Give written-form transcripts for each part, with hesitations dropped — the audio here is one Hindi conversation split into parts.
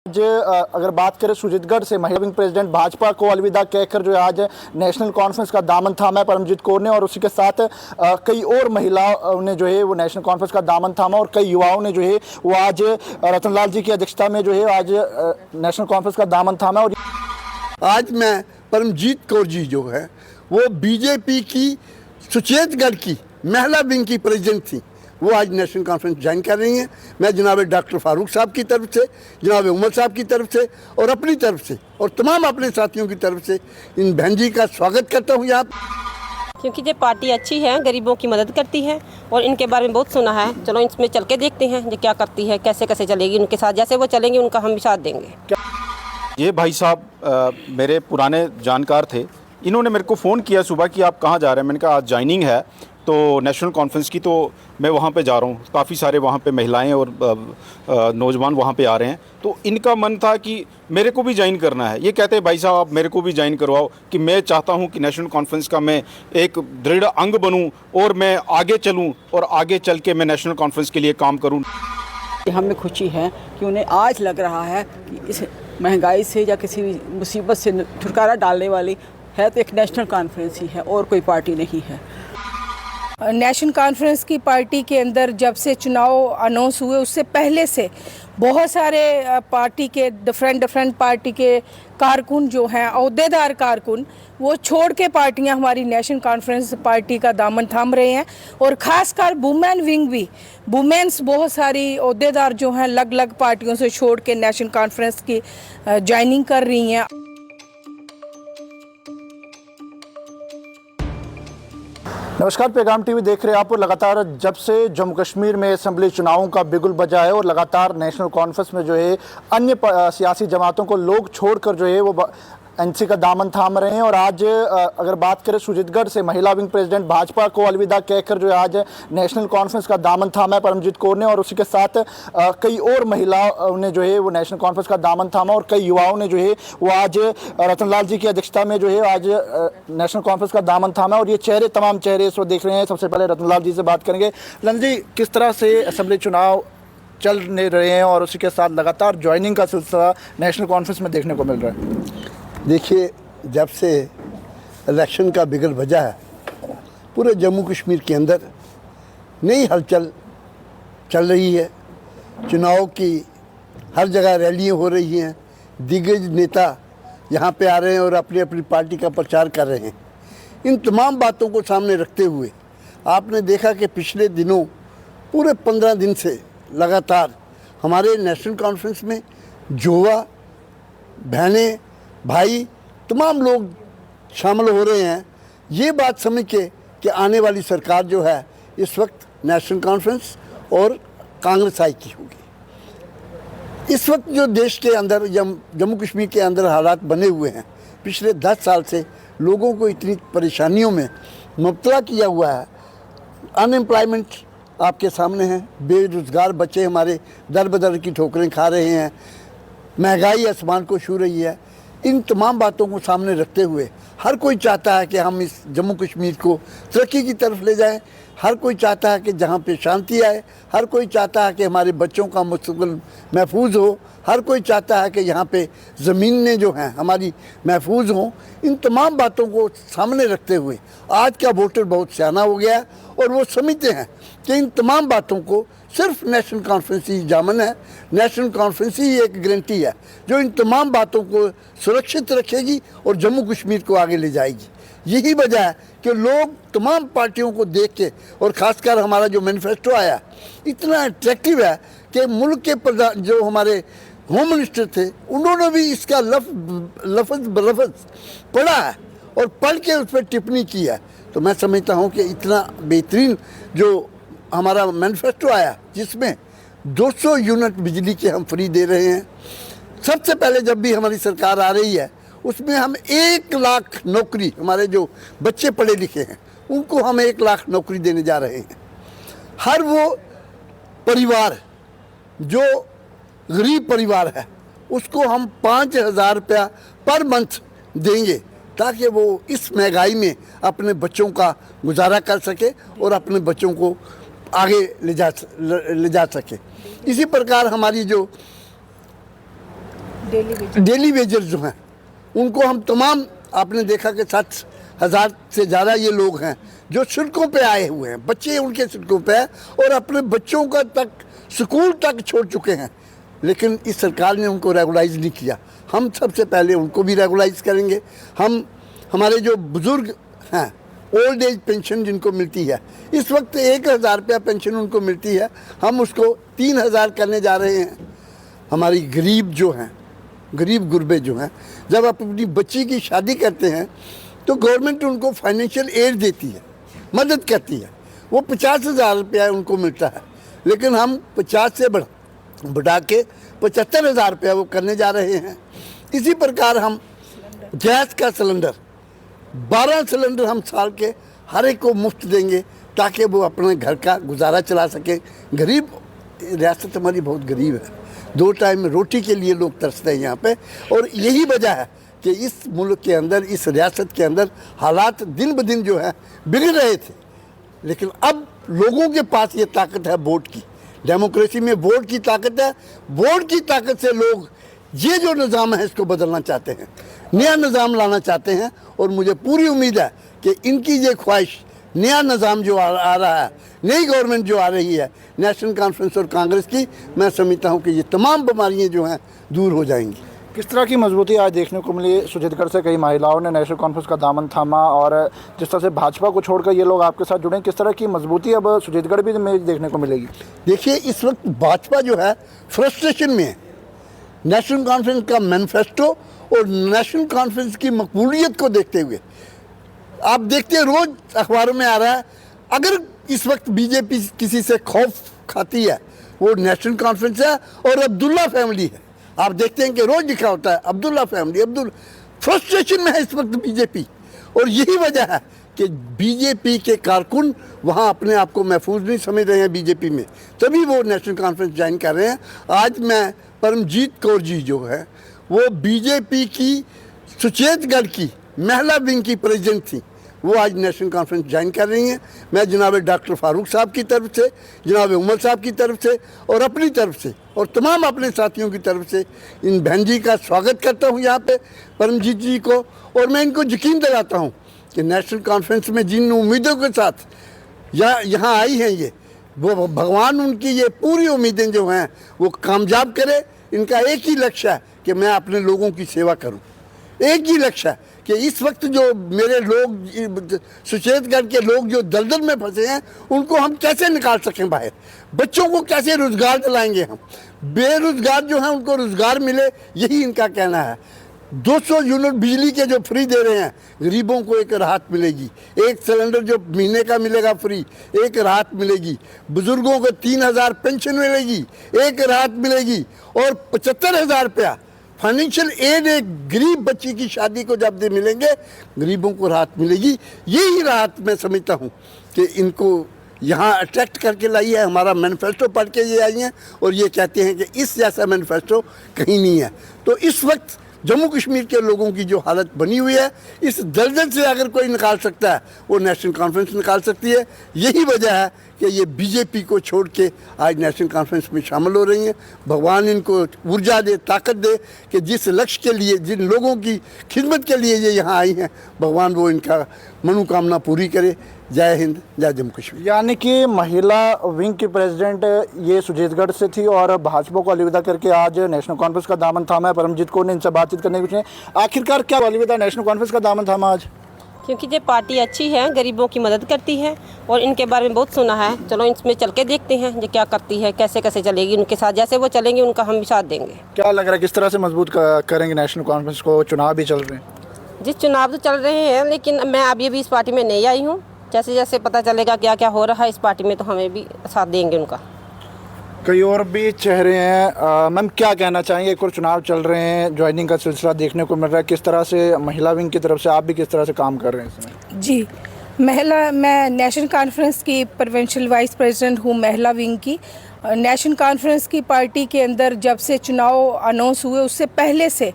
आज अगर बात करें सुजीतगढ़ से महिला विंग प्रेसिडेंट भाजपा को अलविदा कहकर जो है आज नेशनल कॉन्फ्रेंस का दामन थामा है परमजीत कौर ने, और उसी के साथ कई और महिलाओं ने जो है वो नेशनल कॉन्फ्रेंस का दामन थामा, और कई युवाओं ने जो है वो आज रतनलाल जी की अध्यक्षता में जो है आज नेशनल कॉन्फ्रेंस का दामन थामा। और आज मैं परमजीत कौर जी जो है वो बीजेपी की सुचेतगढ़ की महिला विंग की प्रेसिडेंट थी, वो आज नेशनल कॉन्फ्रेंस ज्वाइन कर रही हैं। मैं जनाब डॉक्टर फारूक साहब की तरफ से, जनाब उमर साहब की तरफ से और अपनी तरफ से और तमाम अपने साथियों की तरफ से इन बहन जी का स्वागत करता हूँ यहाँ। क्योंकि ये पार्टी अच्छी है, गरीबों की मदद करती है और इनके बारे में बहुत सुना है। चलो इसमें चल के देखते हैं ये क्या करती है, कैसे कैसे चलेगी, उनके साथ जैसे वो चलेंगे उनका हम भी साथ देंगे। ये भाई साहब मेरे पुराने जानकार थे, इन्होंने मेरे को फ़ोन किया सुबह कि आप कहाँ जा रहे हैं। मैंने कहा आज ज्वाइनिंग है तो नेशनल कॉन्फ्रेंस की, तो मैं वहाँ पे जा रहा हूँ। काफ़ी सारे वहाँ पे महिलाएं और नौजवान वहाँ पे आ रहे हैं, तो इनका मन था कि मेरे को भी ज्वाइन करना है। ये कहते हैं भाई साहब आप मेरे को भी ज्वाइन करवाओ, कि मैं चाहता हूँ कि नेशनल कॉन्फ्रेंस का मैं एक दृढ़ अंग बनूँ और मैं आगे चलूँ और आगे चल के मैं नेशनल कॉन्फ्रेंस के लिए काम करूँ। हमें खुशी है कि उन्हें आज लग रहा है कि इस महंगाई से या किसी मुसीबत से छुटकारा डालने वाली है तो एक नेशनल कॉन्फ्रेंस ही है और कोई पार्टी नहीं है। नेशनल कॉन्फ्रेंस की पार्टी के अंदर जब से चुनाव अनाउंस हुए उससे पहले से बहुत सारे पार्टी के डिफरेंट पार्टी के कारकुन जो हैं, अहदेदार कारकुन, वो छोड़ के पार्टियां हमारी नेशनल कॉन्फ्रेंस पार्टी का दामन थाम रहे हैं। और ख़ासकर वुमेन विंग भी, वुमेन्स बहुत सारी अहदेदार जो हैं अलग अलग पार्टियों से छोड़ के नेशनल कॉन्फ्रेंस की ज्वाइनिंग कर रही हैं। नमस्कार, पैगाम टीवी देख रहे हैं आप। और लगातार जब से जम्मू कश्मीर में असेंबली चुनावों का बिगुल बजा है और लगातार नेशनल कॉन्फ्रेंस में जो है अन्य सियासी जमातों को लोग छोड़कर जो है वो एनसी का दामन थाम रहे हैं। और आज अगर बात करें सुजीतगढ़ से महिला विंग प्रेसिडेंट भाजपा को अलविदा कहकर जो है आज नेशनल कॉन्फ्रेंस का दामन थामा है परमजीत कौर ने, और उसी के साथ कई और महिलाओं ने जो है वो नेशनल कॉन्फ्रेंस का दामन थामा, और कई युवाओं ने जो है वो आज रतनलाल जी की अध्यक्षता में जो है आज नेशनल कॉन्फ्रेंस का दामन थामा। और ये चेहरे, तमाम चेहरे इस वक्त देख रहे हैं। सबसे पहले रतनलाल जी से बात करेंगे। रतन जी, किस तरह से असेंबली चुनाव चल रहे हैं और उसी के साथ लगातार ज्वाइनिंग का सिलसिला नेशनल कॉन्फ्रेंस में देखने को मिल रहा है? देखिए, जब से इलेक्शन का बिगल बजा है पूरे जम्मू कश्मीर के अंदर नई हलचल चल रही है। चुनाव की हर जगह रैलियां हो रही हैं, दिग्गज नेता यहाँ पे आ रहे हैं और अपनी अपनी पार्टी का प्रचार कर रहे हैं। इन तमाम बातों को सामने रखते हुए आपने देखा कि पिछले दिनों पूरे 15 दिन से लगातार हमारे नेशनल कॉन्फ्रेंस में युवा, बहनें, भाई, तमाम लोग शामिल हो रहे हैं। ये बात समझ के कि आने वाली सरकार जो है इस वक्त नेशनल कॉन्फ्रेंस और कांग्रेस आई की होगी। इस वक्त जो देश के अंदर, जम्मू कश्मीर के अंदर हालात बने हुए हैं, पिछले 10 साल से लोगों को इतनी परेशानियों में मुब्तला किया हुआ है। अनएम्प्लॉयमेंट आपके सामने है, बेरोज़गार बच्चे हमारे दर बदर की ठोकरें खा रहे हैं, महंगाई आसमान को छू रही है। इन तमाम बातों को सामने रखते हुए हर कोई चाहता है कि हम इस जम्मू कश्मीर को तरक्की की तरफ ले जाएं। हर कोई चाहता है कि जहां पे शांति आए, हर कोई चाहता है कि हमारे बच्चों का मुस्तकबिल महफूज हो, हर कोई चाहता है कि यहाँ पे ज़मीनें जो हैं हमारी महफूज हों। इन तमाम बातों को सामने रखते हुए आज का वोटर बहुत सियाना हो गया है और वो समझते हैं कि इन तमाम बातों को सिर्फ नेशनल कॉन्फ्रेंस ही जामन है। नेशनल कॉन्फ्रेंस ही एक गारंटी है जो इन तमाम बातों को सुरक्षित रखेगी और जम्मू कश्मीर को आगे ले जाएगी। यही वजह है कि लोग तमाम पार्टियों को देख के, और ख़ासकर हमारा जो मैनिफेस्टो आया इतना अट्रैक्टिव है कि मुल्क के प्रधान जो हमारे होम मिनिस्टर थे उन्होंने भी इसका लफ्ज़ बलफ्ज़ पढ़ा है और पढ़ के उस पर टिप्पणी की है। तो मैं समझता हूँ कि इतना बेहतरीन जो हमारा मैनिफेस्टो आया जिसमें 200 यूनिट बिजली के हम फ्री दे रहे हैं। सबसे पहले जब भी हमारी सरकार आ रही है उसमें हम 1 लाख नौकरी, हमारे जो बच्चे पढ़े लिखे हैं उनको हम 1 लाख नौकरी देने जा रहे हैं। हर वो परिवार जो गरीब परिवार है उसको हम 5,000 रुपया पर मंथ देंगे ताकि वो इस महंगाई में अपने बच्चों का गुजारा कर सके और अपने बच्चों को आगे ले जा सके। इसी प्रकार हमारी जो डेली वेजर जो हैं उनको हम तमाम, आपने देखा कि 60,000 से ज़्यादा ये लोग हैं जो सड़कों पे आए हुए हैं, बच्चे उनके सड़कों पे हैं और अपने बच्चों का तक स्कूल तक छोड़ चुके हैं, लेकिन इस सरकार ने उनको रेगुलाइज नहीं किया। हम सबसे पहले उनको भी रेगुलाइज करेंगे। हम हमारे जो बुज़ुर्ग हैं, ओल्ड एज पेंशन जिनको मिलती है, इस वक्त 1,000 रुपया पेंशन उनको मिलती है, हम उसको 3,000 करने जा रहे हैं। हमारी गरीब जो हैं, गरीब गुरबे जो हैं, जब आप अपनी बच्ची की शादी करते हैं तो गवर्नमेंट उनको फाइनेंशियल एड देती है, मदद करती है, वो 50,000 रुपया उनको मिलता है, लेकिन हम 50 से बढ़ा के 75,000 रुपया वो करने जा रहे हैं। इसी प्रकार हम गैस का सिलेंडर 12 सिलेंडर हम साल के हर एक को मुफ्त देंगे ताकि वो अपने घर का गुजारा चला सके। गरीब रियासत हमारी बहुत गरीब है, 2 टाइम रोटी के लिए लोग तरसते हैं यहाँ पे, और यही वजह है कि इस मुल्क के अंदर, इस रियासत के अंदर हालात दिन ब दिन जो है बिगड़ रहे थे, लेकिन अब लोगों के पास ये ताकत है वोट की। डेमोक्रेसी में वोट की ताकत है, वोट की ताकत से लोग ये जो निज़ाम है इसको बदलना चाहते हैं, नया निज़ाम लाना चाहते हैं, और मुझे पूरी उम्मीद है कि इनकी ये ख्वाहिश, नया निज़ाम जो आ रहा है, नई गवर्नमेंट जो आ रही है नेशनल कॉन्फ्रेंस और कांग्रेस की, मैं समझता हूँ कि ये तमाम बीमारियाँ जो हैं दूर हो जाएंगी। किस तरह की मजबूती आज देखने को मिली? सुजीतगढ़ से कई महिलाओं ने नेशनल कॉन्फ्रेंस का दामन थामा, और जिस तरह से भाजपा को छोड़कर ये लोग आपके साथ जुड़े, किस तरह की मजबूती अब सुजीतगढ़ भी में देखने को मिलेगी? देखिए, इस वक्त भाजपा जो है फ्रस्ट्रेशन में है। नेशनल कॉन्फ्रेंस का मैनिफेस्टो और नेशनल कॉन्फ्रेंस की मकबूलियत को देखते हुए आप देखते हैं, रोज़ अखबारों में आ रहा है, अगर इस वक्त बीजेपी किसी से खौफ खाती है वो नेशनल कॉन्फ्रेंस है और अब्दुल्ला फैमिली है। आप देखते हैं कि रोज़ लिखा होता है अब्दुल्ला फैमिली। फ्रस्ट्रेशन में है इस वक्त बीजेपी, और यही वजह है कि बीजेपी के कारकुन वहाँ अपने आप को महफूज नहीं समझ रहे हैं बीजेपी में, तभी वो नेशनल कॉन्फ्रेंस ज्वाइन कर रहे हैं। आज मैं परमजीत कौर जी जो है वो बीजेपी की सुचेतगढ़ की महिला विंग की प्रेसिडेंट थी, वो आज नेशनल कॉन्फ्रेंस ज्वाइन कर रही हैं। मैं जनाब डॉक्टर फारूक साहब की तरफ से, जनाब उमर साहब की तरफ से और अपनी तरफ से और तमाम अपने साथियों की तरफ से इन बहन जी का स्वागत करता हूँ यहाँ पे, परमजीत जी को, और मैं इनको यकीन दिलाता हूँ कि नेशनल कॉन्फ्रेंस में जिन उम्मीदों के साथ यहाँ आई हैं ये, वो भगवान उनकी ये पूरी उम्मीदें जो हैं वो कामयाब करे। इनका एक ही लक्ष्य है कि मैं अपने लोगों की सेवा करूं, एक ही लक्ष्य है कि इस वक्त जो मेरे लोग, सुचेतगढ़ के लोग जो दलदल में फंसे हैं, उनको हम कैसे निकाल सकें बाहर, बच्चों को कैसे रोज़गार दिलाएंगे, हम बेरोज़गार जो हैं उनको रोज़गार मिले, यही इनका कहना है। 200 यूनिट बिजली के जो फ्री दे रहे हैं, गरीबों को एक राहत मिलेगी। एक सिलेंडर जो महीने का मिलेगा फ्री, एक राहत मिलेगी। बुजुर्गों को 3,000 पेंशन मिलेगी, एक राहत मिलेगी। और 75,000 रुपया फाइनेंशियल एड एक गरीब बच्ची की शादी को जब दे मिलेंगे, गरीबों को राहत मिलेगी। यही राहत मैं समझता हूँ कि इनको यहाँ अट्रैक्ट करके लाई है। हमारा मैनिफेस्टो पढ़ के ये आई हैं और ये कहते हैं कि इस जैसा मैनिफेस्टो कहीं नहीं है। तो इस वक्त जम्मू कश्मीर के लोगों की जो हालत बनी हुई है, इस दलदल से अगर कोई निकाल सकता है वो नेशनल कॉन्फ्रेंस निकाल सकती है। यही वजह है कि ये बीजेपी को छोड़ के आज नेशनल कॉन्फ्रेंस में शामिल हो रही हैं। भगवान इनको ऊर्जा दे, ताकत दे कि जिस लक्ष्य के लिए, जिन लोगों की खिदमत के लिए ये यहाँ आई हैं, भगवान वो इनका मनोकामना पूरी करे। जय हिंद, जय जम्मू कश्मीर। यानी कि महिला विंग की प्रेसिडेंट ये सुजीतगढ़ से थी और भाजपा को अलविदा करके आज नेशनल कॉन्फ्रेंस का दामन थामा है। परमजीत कौर ने इनसे बातचीत करने की पूछे, आखिरकार क्या अलविदा नेशनल कॉन्फ्रेंस का दामन थामा आज? क्योंकि ये पार्टी अच्छी है, गरीबों की मदद करती है और इनके बारे में बहुत सुना है। चलो इसमें चल के देखते हैं ये क्या करती है, कैसे कैसे चलेगी उनके साथ, जैसे वो चलेंगे उनका हम भी साथ देंगे। क्या लग रहा है किस तरह से मजबूत करेंगे नेशनल कॉन्फ्रेंस को? चुनाव भी चल रहे हैं। जिस चुनाव तो चल रहे हैं, लेकिन मैं अभी भी इस पार्टी में नहीं आई हूँ। जैसे जैसे पता चलेगा क्या क्या हो रहा है इस पार्टी में, तो हमें भी साथ देंगे उनका। कई और भी चेहरे हैं। मैम क्या कहना चाहेंगे? एक और चुनाव चल रहे हैं, ज्वाइनिंग का सिलसिला देखने को मिल रहा है, किस तरह से महिला विंग की तरफ से आप भी किस तरह से काम कर रहे हैं इसमें? जी, मैं नेशनल कॉन्फ्रेंस की प्रोविंशियल वाइस प्रेसिडेंट हूँ महिला विंग की, नेशनल कॉन्फ्रेंस की पार्टी के अंदर जब से चुनाव अनाउंस हुए उससे पहले से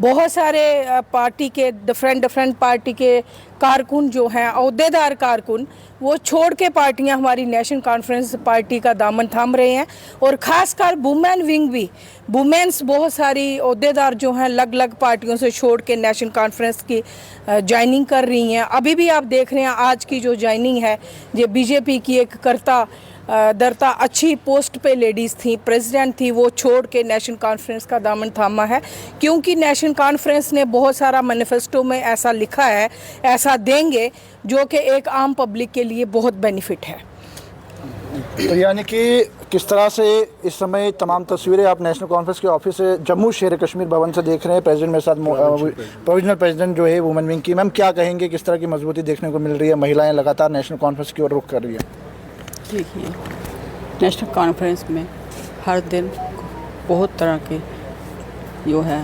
बहुत सारे पार्टी के डिफरेंट पार्टी के कारकुन जो हैं, अहदेदार कारकुन, वो छोड़ के पार्टियां हमारी नेशनल कॉन्फ्रेंस पार्टी का दामन थाम रहे हैं। और ख़ासकर वुमेन विंग भी, वुमेन्स बहुत सारी अहदेदार जो हैं अलग अलग पार्टियों से छोड़ के नेशनल कॉन्फ्रेंस की ज्वाइनिंग कर रही हैं। अभी भी आप देख रहे हैं आज की जो ज्वाइनिंग है, ये बीजेपी की एक करता दरता अच्छी पोस्ट पे लेडीज़ थी, प्रेसिडेंट थी, वो छोड़ के नेशनल कॉन्फ्रेंस का दामन थामा है। क्योंकि नेशनल कॉन्फ्रेंस ने बहुत सारा मैनिफेस्टो में ऐसा लिखा है, ऐसा देंगे जो कि एक आम पब्लिक के लिए बहुत बेनिफिट है। तो यानी कि किस तरह से इस समय तमाम तस्वीरें आप नेशनल कॉन्फ्रेंस के ऑफिस से जम्मू शेर कश्मीर भवन से देख रहे हैं। प्रेसिडेंट मेरे साथ प्रोविजनल प्रेसिडेंट जो है वुमेन विंग की, मैम क्या कहेंगे, किस तरह की मजबूती देखने को मिल रही है, महिलाएं लगातार नेशनल कॉन्फ्रेंस की ओर रुख कर रही है? देखिए, नेशनल कॉन्फ्रेंस में हर दिन बहुत तरह के जो है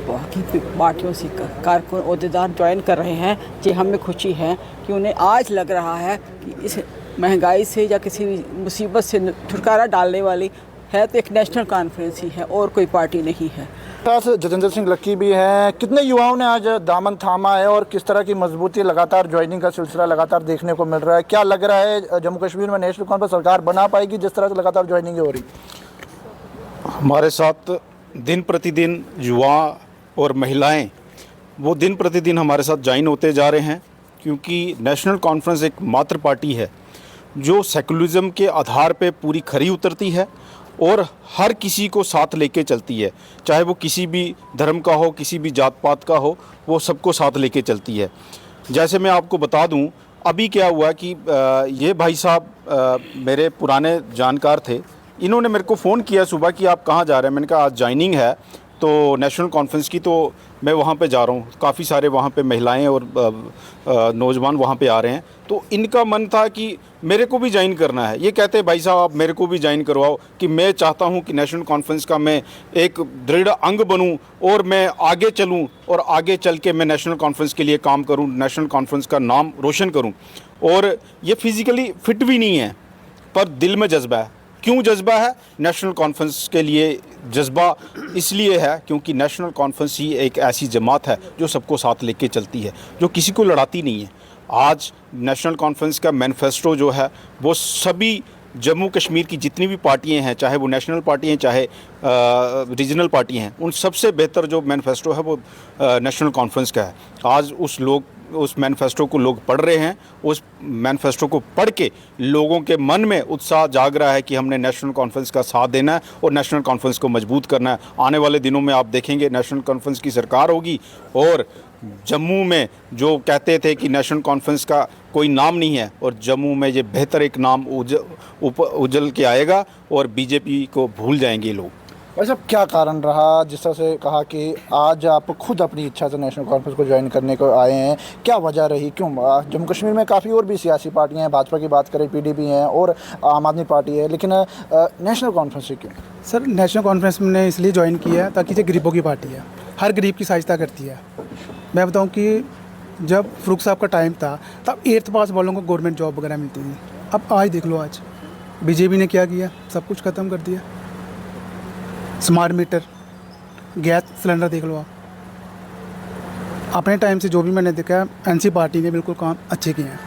बाकी पार्टियों से कारकुन अहदेदार ज्वाइन कर रहे हैं। जी हमें खुशी है कि उन्हें आज लग रहा है कि इस महंगाई से या किसी मुसीबत से छुटकारा डालने वाली है तो एक नेशनल कॉन्फ्रेंस ही है और कोई पार्टी नहीं है। पास जतेंद्र सिंह लक्की भी हैं। कितने युवाओं ने आज दामन थामा है और किस तरह की मजबूती लगातार ज्वाइनिंग का सिलसिला लगातार देखने को मिल रहा है? क्या लग रहा है जम्मू कश्मीर में नेशनल कॉन्फ्रेंस सरकार बना पाएगी जिस तरह से लगातार ज्वाइनिंग हो रही? हमारे साथ दिन प्रतिदिन युवा और महिलाएं वो दिन प्रतिदिन हमारे साथ ज्वाइन होते जा रहे हैं, क्योंकि नेशनल कॉन्फ्रेंस एक मात्र पार्टी है जो सेकुलरिज्म के आधार पे पूरी खरी उतरती है और हर किसी को साथ लेके चलती है, चाहे वो किसी भी धर्म का हो, किसी भी जात पात का हो, वो सबको साथ लेके चलती है। जैसे मैं आपको बता दूं, अभी क्या हुआ कि ये भाई साहब मेरे पुराने जानकार थे, इन्होंने मेरे को फ़ोन किया सुबह कि आप कहाँ जा रहे हैं। मैंने कहा आज ज्वाइनिंग है तो नेशनल कॉन्फ्रेंस की, तो मैं वहाँ पे जा रहा हूँ। काफ़ी सारे वहाँ पे महिलाएं और नौजवान वहाँ पे आ रहे हैं, तो इनका मन था कि मेरे को भी ज्वाइन करना है। ये कहते हैं भाई साहब आप मेरे को भी ज्वाइन करवाओ, कि मैं चाहता हूँ कि नेशनल कॉन्फ्रेंस का मैं एक दृढ़ अंग बनूँ और मैं आगे चलूँ और आगे चल के मैं नेशनल कॉन्फ्रेंस के लिए काम करूँ, नेशनल कॉन्फ्रेंस का नाम रोशन करूँ। और ये फिज़िकली फिट भी नहीं है पर दिल में जज्बा है। क्यों जज्बा है? नेशनल कॉन्फ्रेंस के लिए जज्बा इसलिए है क्योंकि नेशनल कॉन्फ्रेंस ही एक ऐसी जमात है जो सबको साथ लेके चलती है, जो किसी को लड़ाती नहीं है। आज नेशनल कॉन्फ्रेंस का मैनिफेस्टो जो है वो सभी जम्मू कश्मीर की जितनी भी पार्टियां हैं, चाहे वो नेशनल पार्टी हैं चाहे रीजनल पार्टी हैं, उन सबसे बेहतर जो मैनिफेस्टो है वो नेशनल कॉन्फ्रेंस का है। आज उस मैनिफेस्टो को लोग पढ़ रहे हैं। उस मैनिफेस्टो को पढ़ के लोगों के मन में उत्साह जाग रहा है कि हमने नेशनल कॉन्फ्रेंस का साथ देना है और नेशनल कॉन्फ्रेंस को मजबूत करना है। आने वाले दिनों में आप देखेंगे नेशनल कॉन्फ्रेंस की सरकार होगी और जम्मू में जो कहते थे कि नेशनल कॉन्फ्रेंस का कोई नाम नहीं है, और जम्मू में ये बेहतर एक नाम उजल के आएगा और बीजेपी को भूल जाएंगे लोग। वैसे अब क्या कारण रहा, जिस तरह से कहा कि आज आप खुद अपनी इच्छा से नेशनल कॉन्फ्रेंस को ज्वाइन करने को आए हैं, क्या वजह रही? क्यों? जम्मू कश्मीर में काफ़ी और भी सियासी पार्टियां हैं, भाजपा की बात करें पीडीपी हैं और आम आदमी पार्टी है, लेकिन नेशनल कॉन्फ्रेंस से क्यों? सर, नेशनल कॉन्फ्रेंस ने इसलिए ज्वाइन किया है ताकि ये गरीबों की पार्टी है, हर गरीब की सहायता करती है। मैं बताऊँ कि जब फरूक साहब का टाइम था तब 8th पास वालों को गवर्नमेंट जॉब वगैरह मिलती थी। अब आज देख लो, आज बीजेपी ने क्या किया, सब कुछ ख़त्म कर दिया। स्मार्ट मीटर, गैस सिलेंडर देख लो आप। अपने टाइम से जो भी मैंने देखा है, एनसी पार्टी ने बिल्कुल काम अच्छे किए हैं।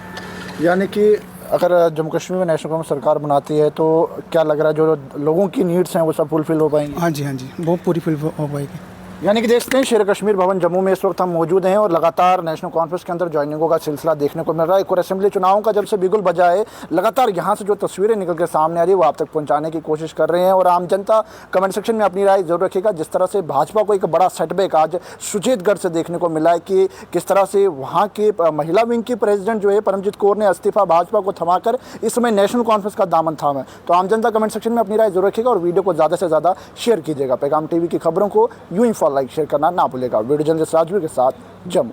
यानी कि अगर जम्मू कश्मीर में नेशनल कॉन्फ्रेंस सरकार बनाती है तो क्या लग रहा है जो लोगों की नीड्स हैं वो सब फुलफिल हो पाएंगी? हाँ जी, वो पूरी फुल हो पाएगी। यानी कि देखते हैं शेर कश्मीर भवन जम्मू में इस वक्त हम मौजूद हैं और लगातार नेशनल कॉन्फ्रेंस के अंदर ज्वाइनिंगों का सिलसिला देखने को मिल रहा है। एक और असेंबली चुनावों का जब से बिगुल बजा है, लगातार यहाँ से जो तस्वीरें निकल के सामने आ रही है वो आप तक पहुँचाने की कोशिश कर रहे हैं। और आम जनता कमेंट सेक्शन में अपनी राय जरूर रखेगा। जिस तरह से भाजपा को एक बड़ा सेटबैक आज सुचेतगढ़ से देखने को मिला है कि किस तरह से वहाँ के महिला विंग की प्रेसिडेंट जो है परमजीत कौर ने इस्तीफा भाजपा को थमाकर इस समय नेशनल कॉन्फ्रेंस का दामन थामा है। तो आम जनता कमेंट सेक्शन में अपनी राय जरूर रखेगा और वीडियो को ज़्यादा से ज़्यादा शेयर कीजिएगा। पैगाम टीवी की खबरों को यूं ही फॉलो, लाइक, शेयर करना ना भूलेगा। वीडियो जर्नलिस्ट राजवीर के साथ जम्मू।